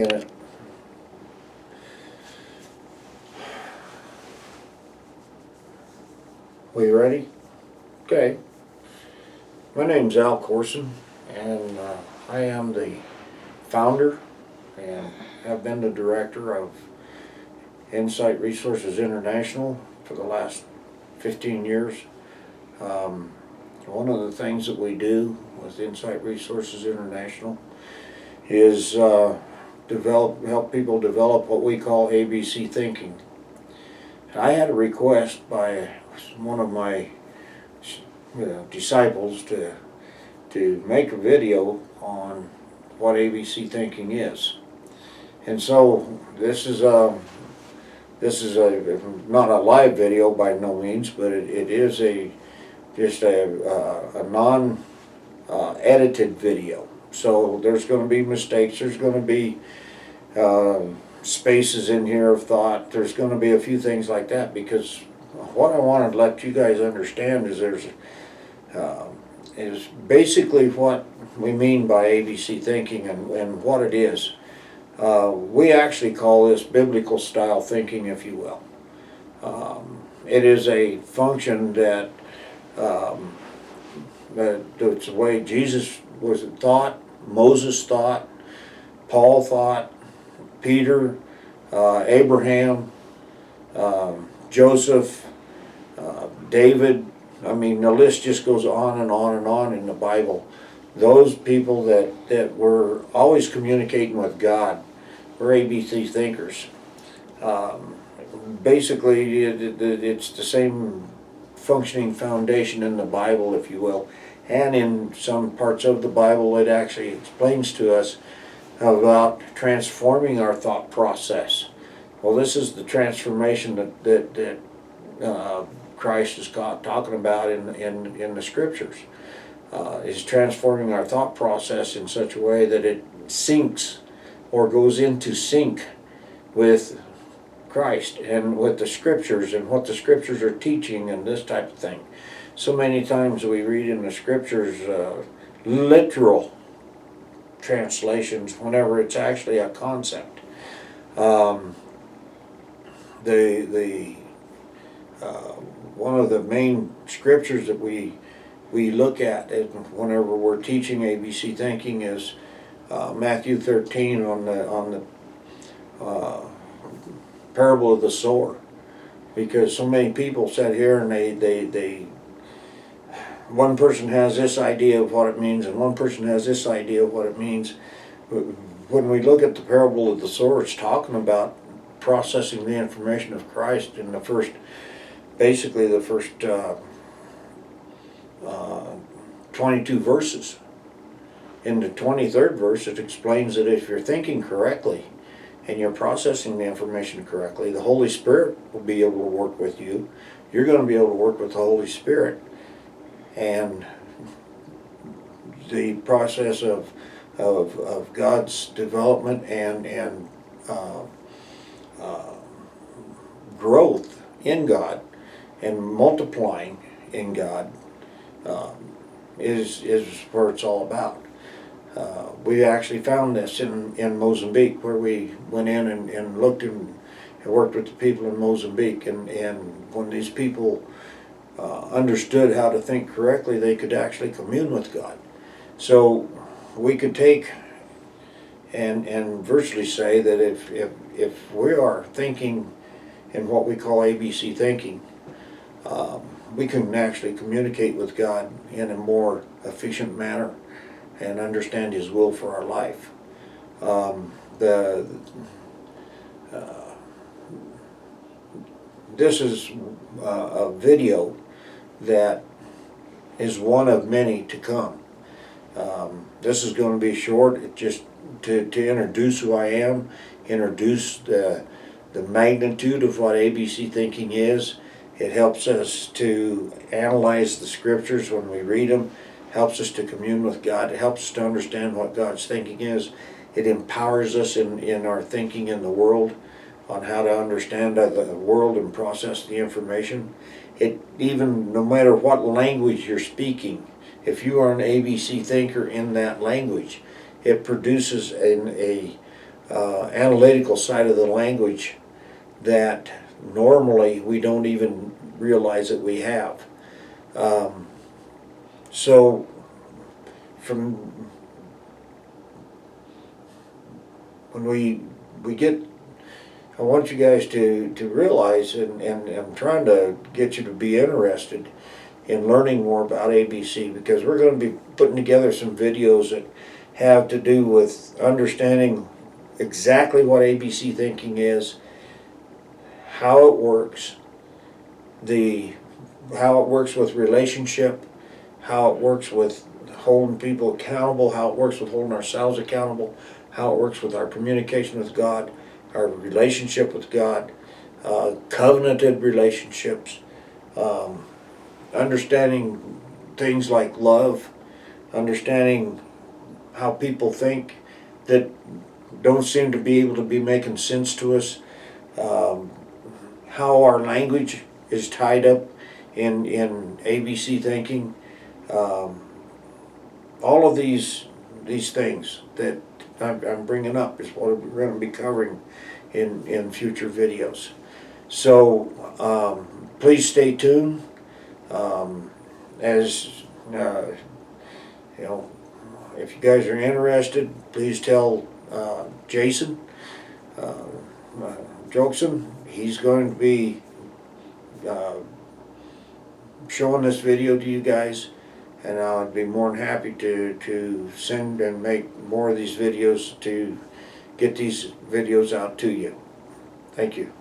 Well, you ready? Okay. My name's Al Corson, and I am the founder and have been the director of Insight Resources International for the last 15 years. One of the things that we do with Insight Resources International is help people develop what we call ABC thinking. I had a request by one of my disciples to make a video on what ABC thinking is, and so this is a not a live video by no means, but it is just a non edited video. So there's going to be mistakes. There's going to be spaces in here of thought. There's going to be a few things like that, because what I want to let you guys understand is is basically what we mean by ABC thinking and what it is. We actually call this biblical style thinking, if you will. It is a function that it's the way Jesus was thought, Moses thought, Paul thought, Peter, Abraham, Joseph, David. I mean, the list just goes on and on and on in the Bible. Those people that were always communicating with God were ABC thinkers. Basically, it's the same functioning foundation in the Bible, if you will. And in some parts of the Bible, it actually explains to us about transforming our thought process. Well, this is the transformation that Christ is talking about in the Scriptures. Is transforming our thought process in such a way that it syncs or goes into sync with Christ and with the Scriptures and what the Scriptures are teaching and this type of thing. So many times we read in the Scriptures literal translations whenever it's actually a concept. One of the main scriptures that we look at whenever we're teaching ABC thinking is Matthew 13 on the parable of the sower, because so many people sit here and they one person has this idea of what it means and one person has this idea of what it means. When we look at the parable of the sower, it's talking about processing the information of Christ in the first 22 verses. In the 23rd verse, it explains that if you're thinking correctly and you're processing the information correctly, the Holy Spirit will be able to work with you. You're going to be able to work with the Holy Spirit. And the process of God's development and growth in God and multiplying in God is where it's all about. We actually found this in Mozambique, where we went in and looked and worked with the people in Mozambique, and when these people understood how to think correctly, they could actually commune with God. So we could take and virtually say that if we are thinking in what we call ABC thinking, we can actually communicate with God in a more efficient manner and understand His will for our life. This is a video that is one of many to come. This is going to be short, just to introduce who I am, introduce the magnitude of what ABC thinking is. It helps us to analyze the Scriptures when we read them, helps us to commune with God, it helps us to understand what God's thinking is. It empowers us in our thinking in the world on how to understand the world and process the information. It even, no matter what language you're speaking, if you are an ABC thinker in that language, it produces a analytical side of the language that normally we don't even realize that we have. So from when we get, I want you guys to realize, and I'm trying to get you to be interested in learning more about ABC, because we're going to be putting together some videos that have to do with understanding exactly what ABC thinking is, how it works, how it works with relationship, how it works with holding people accountable, how it works with holding ourselves accountable, how it works with our communication with God, our relationship with God, covenanted relationships, understanding things like love, understanding how people think that don't seem to be able to be making sense to us, how our language is tied up in ABC thinking. All of these things that I'm bringing up is what we're going to be covering in future videos. So please stay tuned. As you know, if you guys are interested, please tell Jason Jokson. He's going to be showing this video to you guys, and I'd be more than happy to send and make more of these videos to get these videos out to you. Thank you.